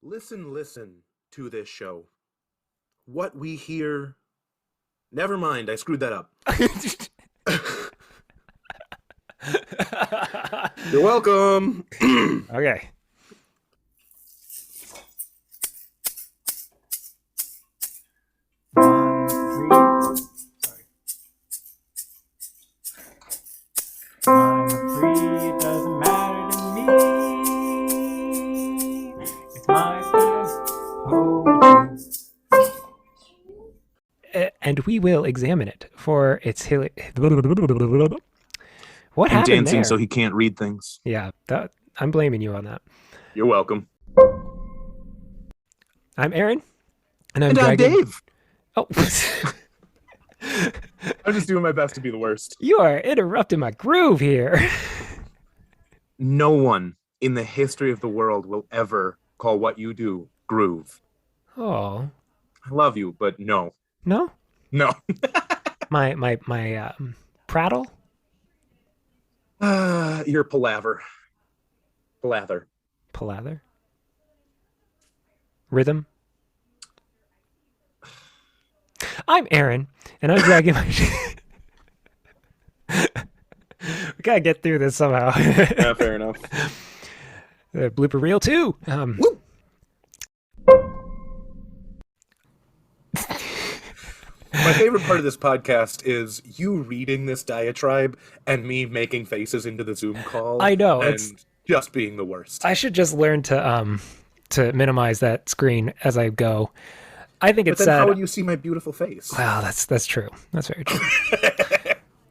Listen to this show. What we hear. Never mind, I screwed that up. You're welcome. Okay. I'm free, it doesn't matter to me. It's my And we will examine it for its what I'm happened dancing there? so he can't read things. Yeah, I'm blaming you on that. You're welcome. I'm Aaron, and I'm Dave. Oh, I'm just doing my best to be the worst. you are interrupting my groove here. No one in the history of the world will ever call what you do groove. Oh, I love you, but no. no, No. my prattle. You're palaver. Palather. Palather. Rhythm. I'm Aaron, and I'm dragging my. We gotta get through this somehow. Yeah, fair enough. Blooper reel 2. My favorite part of this podcast is you reading this diatribe and me making faces into the Zoom call. I know, and it's just being the worst. I should just learn to minimize that screen as I go. I think But it's then sad. how would you see my beautiful face? Wow, that's true. That's very true.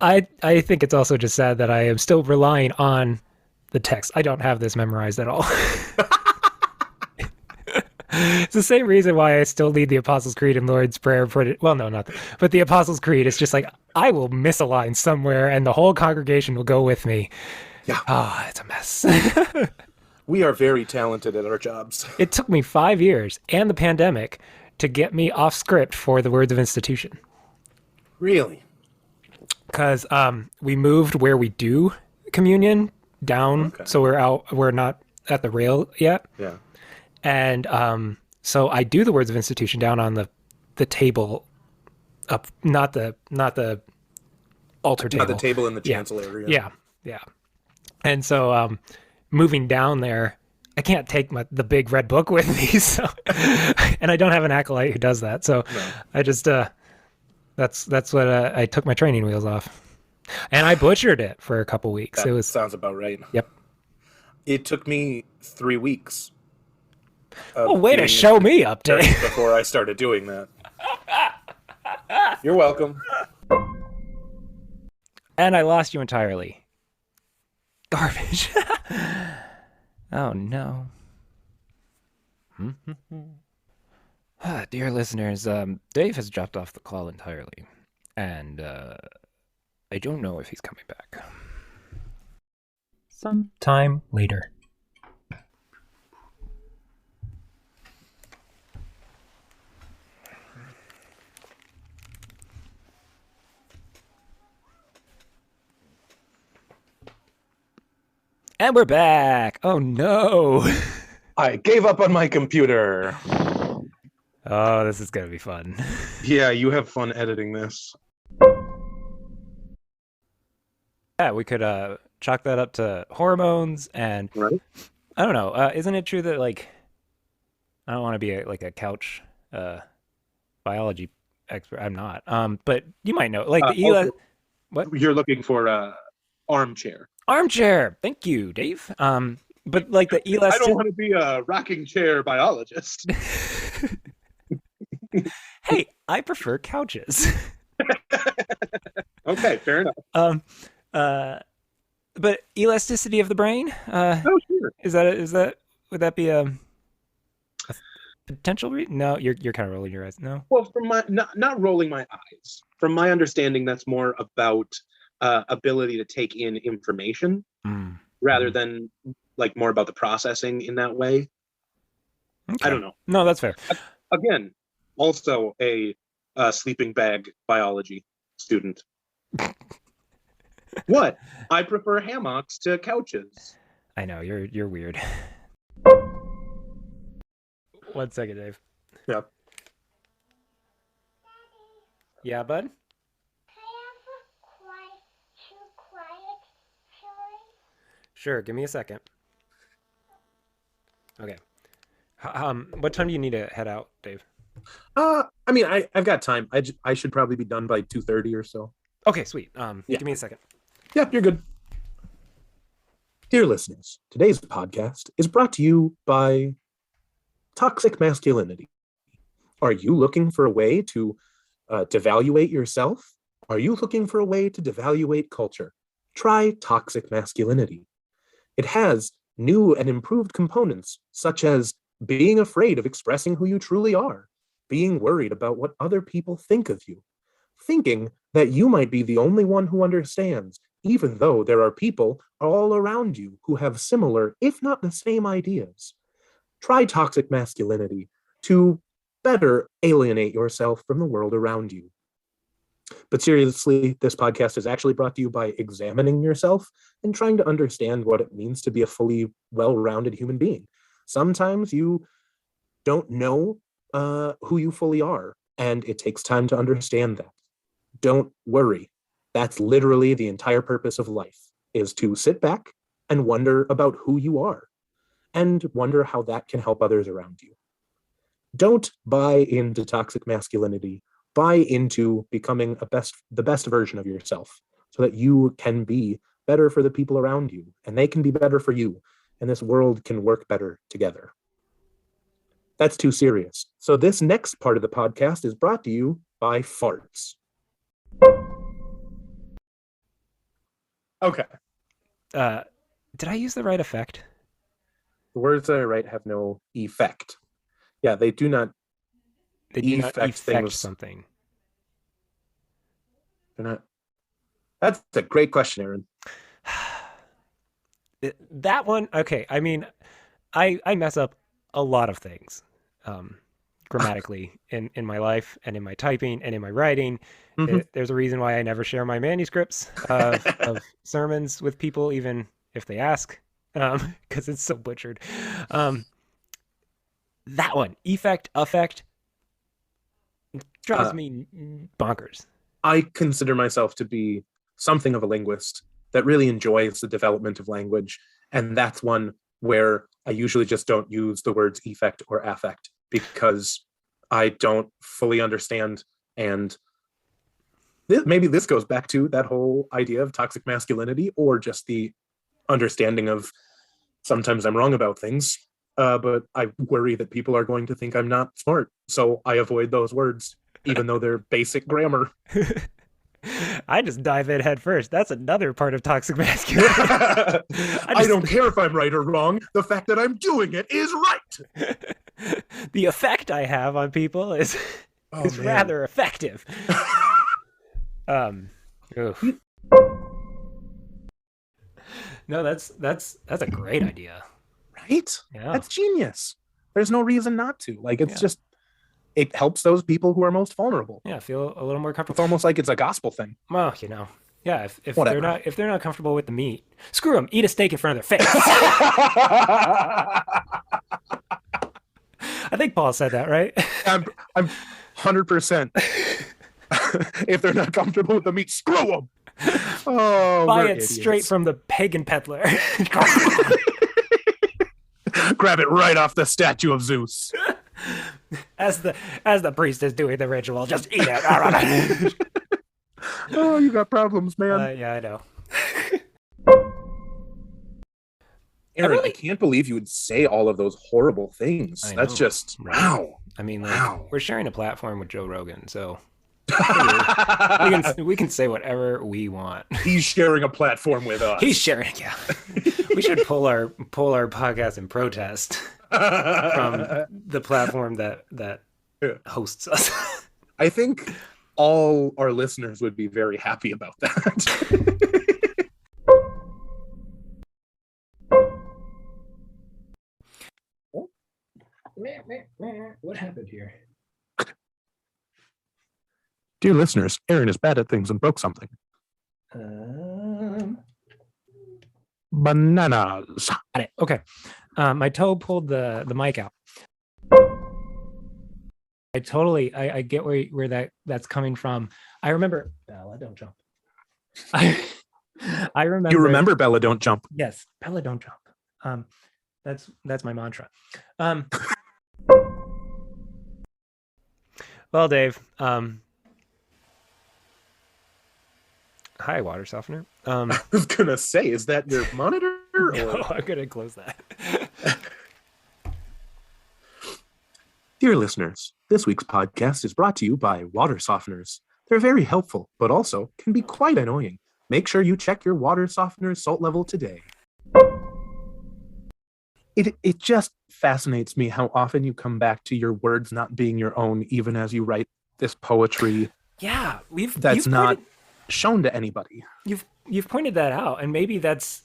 I think it's also just sad that I am still relying on the text. I don't have this memorized at all. It's the same reason why I still need the Apostles' Creed and Lord's Prayer. Well, no, not that. But the Apostles' Creed is just like, I will miss a line somewhere and the whole congregation will go with me. Yeah. Ah, it's a mess. We are very talented at our jobs. It took me 5 years and the pandemic to get me off script for the words of institution. Really? Because we moved where we do communion down, Okay. so we're not at the rail yet. Yeah. And so I do the words of institution down on the table up, not the altar table. Not the table in the chancel area. Yeah. And so moving down there, I can't take the big red book with me, so and I don't have an acolyte who does that. So No. I just that's what I took my training wheels off. And I butchered it for a couple weeks. That It was sounds about right. Yep. It took me 3 weeks. Oh, way to show me up, Dave. Before I started doing that. You're welcome. And I lost you entirely. Garbage. Oh, no. Dear listeners, Dave has dropped off the call entirely. And I don't know if he's coming back. Sometime later. And we're back. Oh, no. I gave up on my computer. Oh, this is going to be fun. Yeah, you have fun editing this. Yeah, we could chalk that up to hormones and Right. I don't know. Isn't it true that like I don't want to be a couch biology expert. I'm not. But you might know. Like the Also, what? You're looking for armchair. Armchair. Thank you, Dave. But like the I don't elastic. want to be a rocking chair biologist. Hey, I prefer couches. Okay, fair enough. But elasticity of the brain. Oh, sure. Is that would that be a potential reason? No, you're kind of rolling your eyes. No. Well, from my not rolling my eyes. From my understanding, that's more about ability to take in information rather than like more about the processing in that way. Okay. I don't know. No, that's fair. Again, also a sleeping bag biology student. What? I prefer hammocks to couches. I know you're weird. 1 second, Dave. Yeah. Yeah, bud? Sure, give me a second. Okay. What time do you need to head out, Dave? I mean, I've got time. I should probably be done by 2:30 or so. Okay, sweet. Yeah. Give me a second. Yeah, you're good. Dear listeners, today's podcast is brought to you by toxic masculinity. Are you looking for a way to devaluate yourself? Are you looking for a way to devaluate culture? Try toxic masculinity. It has new and improved components, such as being afraid of expressing who you truly are, being worried about what other people think of you, thinking that you might be the only one who understands, even though there are people all around you who have similar, if not the same ideas. Try toxic masculinity to better alienate yourself from the world around you. But seriously, this podcast is actually brought to you by examining yourself and trying to understand what it means to be a fully well-rounded human being. Sometimes you don't know who you fully are, and it takes time to understand that. Don't worry. That's literally the entire purpose of life, is to sit back and wonder about who you are and wonder how that can help others around you. Don't buy into toxic masculinity. Buy into becoming the best version of yourself so that you can be better for the people around you and they can be better for you and this world can work better together. That's too serious. So this next part of the podcast is brought to you by farts. Okay. Did I use the right effect? The words that I write have no effect. Yeah, they do not. They do not effect things. Something. They're not. That's a great question, Aaron. That one, okay. I mean, I mess up a lot of things grammatically in my life and in my typing and in my writing. Mm-hmm. There's a reason why I never share my manuscripts of sermons with people, even if they ask, because it's so butchered. That one, effect, affect, drives me bonkers. I consider myself to be something of a linguist that really enjoys the development of language. And that's one where I usually just don't use the words effect or affect because I don't fully understand. And maybe this goes back to that whole idea of toxic masculinity or just the understanding of sometimes I'm wrong about things. But I worry that people are going to think I'm not smart. So I avoid those words, even though they're basic grammar. I just dive in head first. That's another part of toxic masculinity. I don't care if I'm right or wrong. The fact that I'm doing it is right. The effect I have on people is rather effective. No, that's a great idea. Right? Yeah. That's genius. There's no reason not to. Like, it's just, it helps those people who are most vulnerable. Yeah, feel a little more comfortable. It's almost like it's a gospel thing. Well, yeah, if they're not comfortable with the meat, screw them. Eat a steak in front of their face. I think Paul said that, right? I'm 100%. If they're not comfortable with the meat, screw them. Oh, buy it straight from the pagan peddler. Grab it right off the statue of Zeus. As the priest is doing the ritual, just eat it. Oh, you got problems, man. Yeah, I know. Aaron, I can't believe you would say all of those horrible things. That's just wow. I mean, we're sharing a platform with Joe Rogan, so we can say whatever we want. He's sharing a platform with us. He's sharing, yeah. We should pull our podcast in protest from the platform that hosts us. I think all our listeners would be very happy about that. What happened here? Dear listeners, Aaron is bad at things and broke something. Bananas. Okay. My toe pulled the mic out. I get where that's coming from. I remember Bella, don't jump. I remember. You remember Bella Don't Jump? Yes, Bella, don't jump. That's my mantra. Well, Dave. Hi, water softener. I was gonna say, is that your monitor? No, Or... I'm gonna close that. Dear listeners, this week's podcast is brought to you by water softeners. They're very helpful, but also can be quite annoying. Make sure you check your water softener's salt level today. It just fascinates me how often you come back to your words not being your own, even as you write this poetry. Yeah, that's not shown to anybody. You've pointed that out, and maybe that's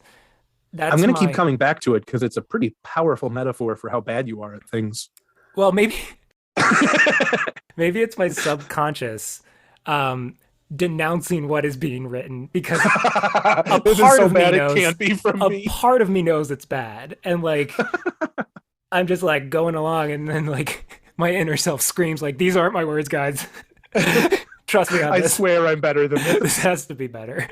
I'm going to keep coming back to it because it's a pretty powerful metaphor for how bad you are at things. Well, maybe it's my subconscious denouncing what is being written, because a part of me knows, it can't be from me. Part of me knows it's bad, and like I'm just like going along, and then like my inner self screams like, "These aren't my words, guys." Trust me on this. I swear I'm better than this. This has to be better.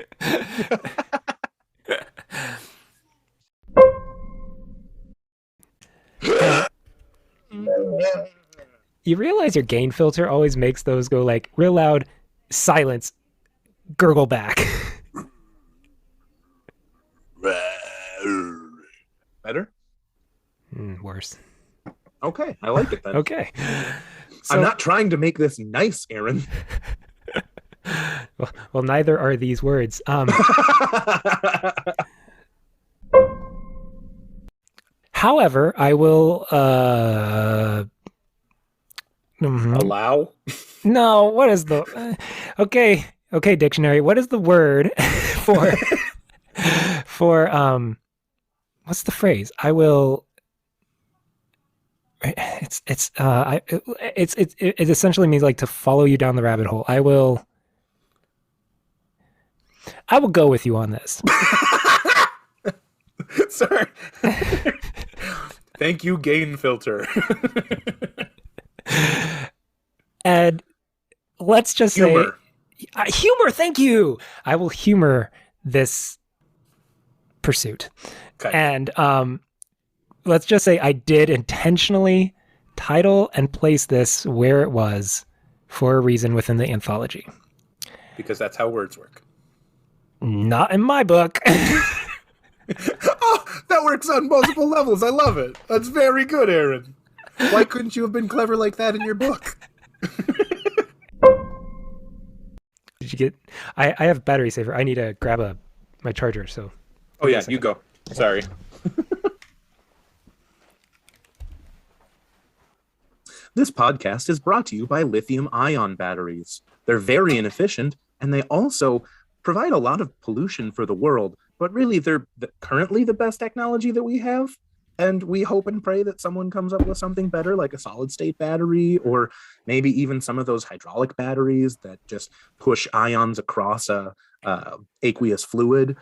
You realize your gain filter always makes those go like real loud, silence, gurgle back. Better? Worse. Okay, I like it then. Okay. So, I'm not trying to make this nice, Aaron. Well, neither are these words. However, I will allow. No, what is the okay, dictionary. What is the word for what's the phrase? I will. It essentially means like to follow you down the rabbit hole. I will go with you on this. Sorry. Thank you, gain filter. And let's just say humor. Thank you. I will humor this pursuit. Okay. And let's just say I did intentionally title and place this where it was for a reason within the anthology. Because that's how words work. Not in my book. Oh, that works on multiple levels. I love it. That's very good, Aaron. Why couldn't you have been clever like that in your book? Did you get... I have battery saver. I need to grab my charger, so... Oh yeah, you go. Sorry. This podcast is brought to you by lithium-ion batteries. They're very inefficient, and they also provide a lot of pollution for the world, but really they're currently the best technology that we have, and we hope and pray that someone comes up with something better, like a solid-state battery, or maybe even some of those hydraulic batteries that just push ions across a aqueous fluid.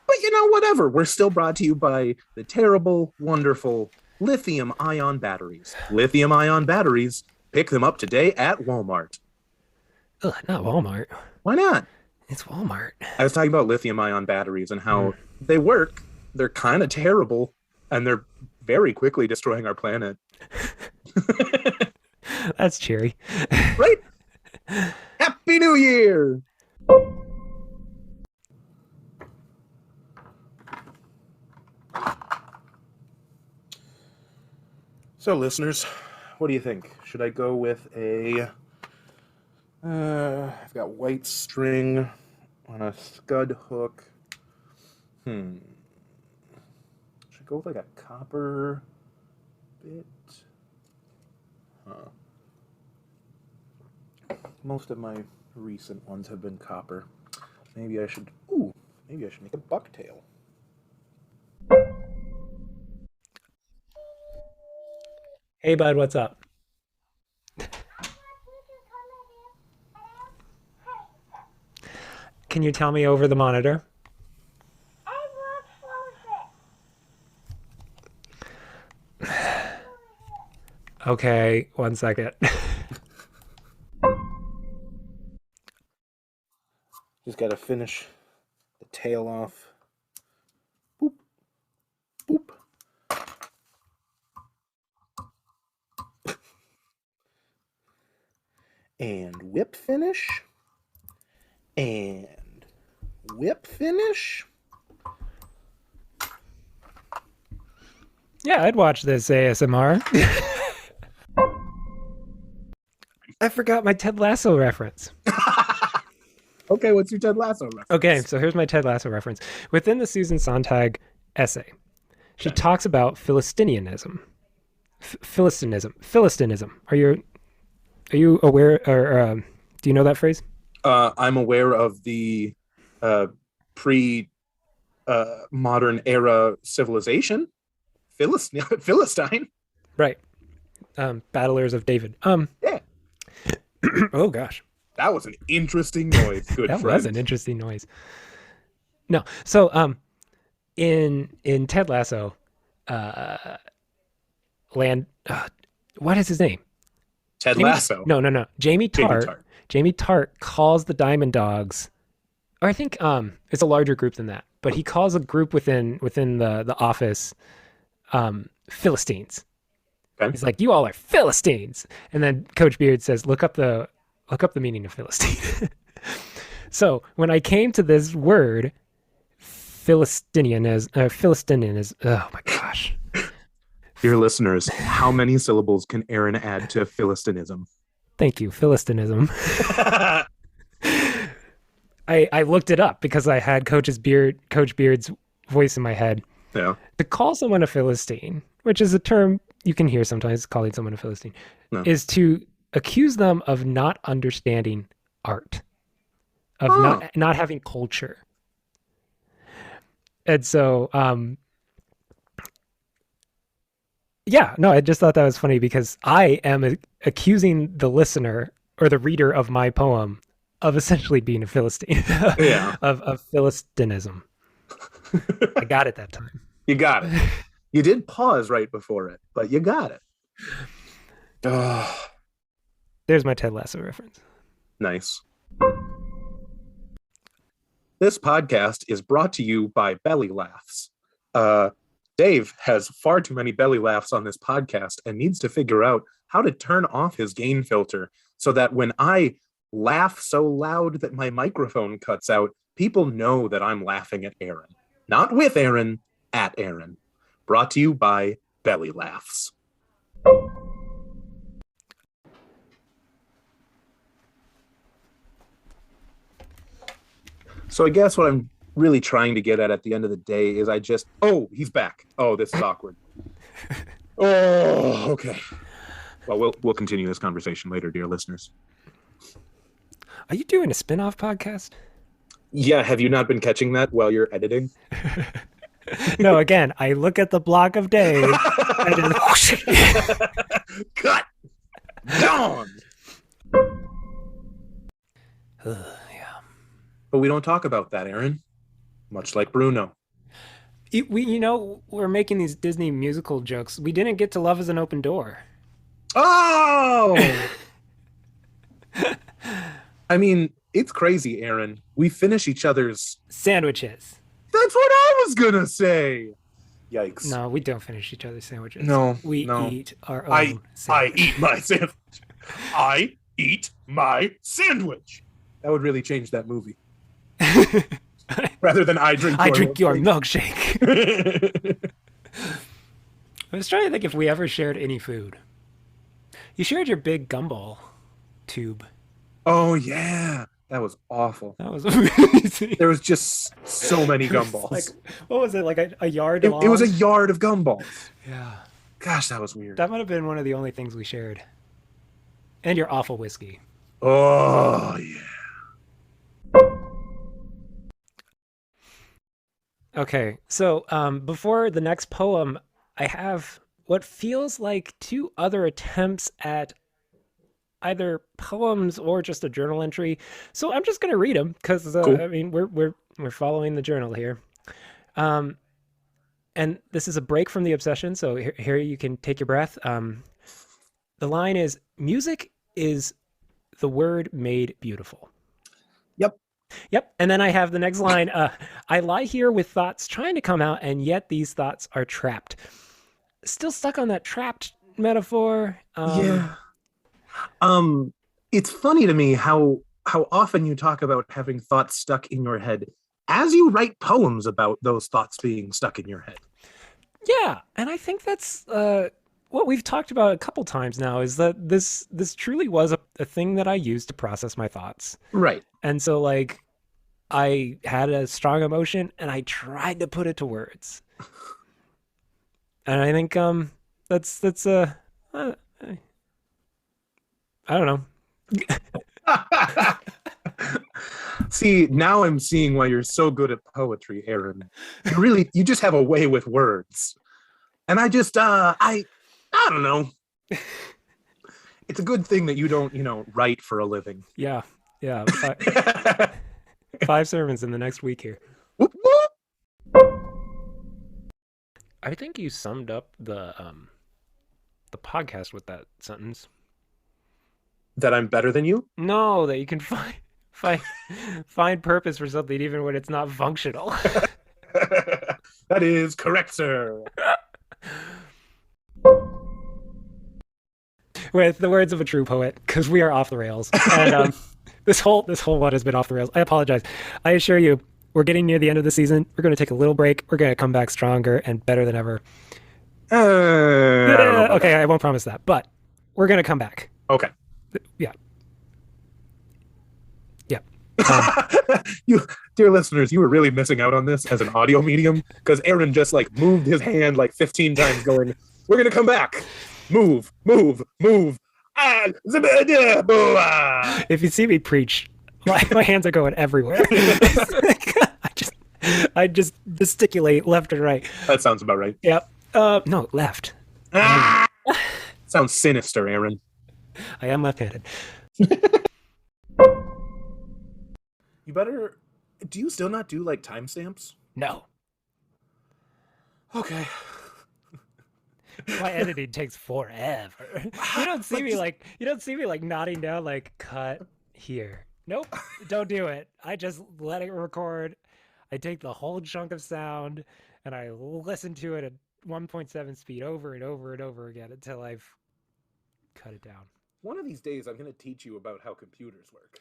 But whatever, we're still brought to you by the terrible, wonderful lithium-ion batteries. Lithium-ion batteries. Pick them up today at Walmart. Ugh, not Walmart. Why not? It's Walmart. I was talking about lithium-ion batteries and how they work. They're kind of terrible, and they're very quickly destroying our planet. That's cheery. Right? Happy New Year! So, listeners, what do you think? Should I go with I've got white string on a scud hook. Should I go with like a copper bit? Most of my recent ones have been copper. Maybe I should make a bucktail. Hey, bud, what's up? Can you tell me over the monitor? Okay, 1 second. Just got to finish the tail off. Boop. Boop. And whip finish. And whip finish. Yeah, I'd watch this ASMR. I forgot my Ted Lasso reference. Okay, what's your Ted Lasso reference? Okay, so here's my Ted Lasso reference. Within the Susan Sontag essay, she talks about Philistinianism. Philistinism. Are you aware, or do you know that phrase? I'm aware of the pre-modern era civilization, Philistine. Right. Battlers of David. Yeah. Oh gosh. That was an interesting noise. Good That friend. was an interesting noise. No. So in Ted Lasso, what is his name? Ted Lasso. No. Jamie Tart. Jamie Tart calls the Diamond Dogs, or I think it's a larger group than that, but he calls a group within the office Philistines. Okay. He's like, "You all are Philistines," and then Coach Beard says, "Look up the meaning of Philistine." So when I came to this word, Philistinian is, oh my gosh. Dear listeners, how many syllables can Aaron add to Philistinism? Thank you, Philistinism. I looked it up because I had Coach Beard's voice in my head. Yeah. To call someone a Philistine, which is a term you can hear sometimes, calling someone a Philistine, is to accuse them of not understanding art, of not having culture. And so, I just thought that was funny because I am accusing the listener or the reader of my poem of essentially being a Philistine, of Philistinism. I got it that time. You got it. You did pause right before it, but you got it. There's my Ted Lasso reference. Nice. This podcast is brought to you by Belly Laughs. Dave has far too many belly laughs on this podcast and needs to figure out how to turn off his gain filter so that when I laugh so loud that my microphone cuts out, people know that I'm laughing at Aaron. Not with Aaron, at Aaron. Brought to you by Belly Laughs. So I guess what I'm really trying to get at the end of the day is he's back. Oh, this is awkward. Oh, okay. Well, we'll continue this conversation later, dear listeners. Are you doing a spin-off podcast? Yeah, have you not been catching that while you're editing? No, again, I look at the block of Dave and just cut. Gone. But we don't talk about that, Aaron. Much like Bruno. We're making these Disney musical jokes. We didn't get to Love is an Open Door. Oh! I mean, it's crazy, Aaron. We finish each other's sandwiches. That's what I was gonna say. Yikes. No, we don't finish each other's sandwiches. We eat our own sandwich. I eat my sandwich. I eat my sandwich. That would really change that movie. Rather than I drink your milkshake. I was trying to think if we ever shared any food. You shared your big gumball tube. Oh yeah, that was awful. That was amazing. There was just so many gumballs. What was it, like a yard long? It was a yard of gumballs. Yeah. Gosh, that was weird. That might have been one of the only things we shared. And your awful whiskey. Oh yeah. Okay, so before the next poem, I have what feels like two other attempts at either poems or just a journal entry. So I'm just going to read them because cool. I mean we're following the journal here. And this is a break from the obsession, so here you can take your breath. The line is, music is the word made beautiful. Yep. Yep. And then I have the next line. I lie here with thoughts trying to come out, and yet these thoughts are trapped. Still stuck on that trapped metaphor. Yeah. It's funny to me how often you talk about having thoughts stuck in your head as you write poems about those thoughts being stuck in your head. Yeah, and I think that's what we've talked about a couple times now is that this truly was a thing that I used to process my thoughts. Right. And so like I had a strong emotion and I tried to put it to words. And I think that's uh I don't know. See, now I'm seeing why you're so good at poetry, Aaron. You just have a way with words. And I don't know. It's a good thing that you don't, write for a living. Yeah. Yeah. Five sermons in the next week here. Whoop, whoop. I think you summed up the podcast with that sentence. That I'm better than you? No, that you can find purpose for something even when it's not functional. That is correct, sir. With the words of a true poet, because we are off the rails, and this whole one has been off the rails. I apologize. I assure you, we're getting near the end of the season. We're going to take a little break. We're going to come back stronger and better than ever. Okay, I won't promise that, but we're going to come back. Okay. Yeah. Yeah. You, dear listeners, you were really missing out on this as an audio medium because Aaron just like moved his hand like 15 times, going, "We're gonna come back. Move, move, move." If you see me preach, my hands are going everywhere. I just gesticulate left and right. That sounds about right. Yep. No, left. Sounds sinister, Aaron. I am left-handed. You better. Do you still not do like timestamps? No. Okay. My editing takes forever. You don't see me like nodding down like cut here. Nope. Don't do it. I just let it record. I take the whole chunk of sound and I listen to it at 1.7 speed over and over and over again until I've cut it down. One of these days I'm going to teach you about how computers work.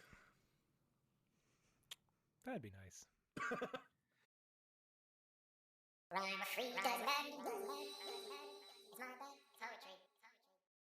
That'd be nice. Rhyme free doesn't matter. It's not bad.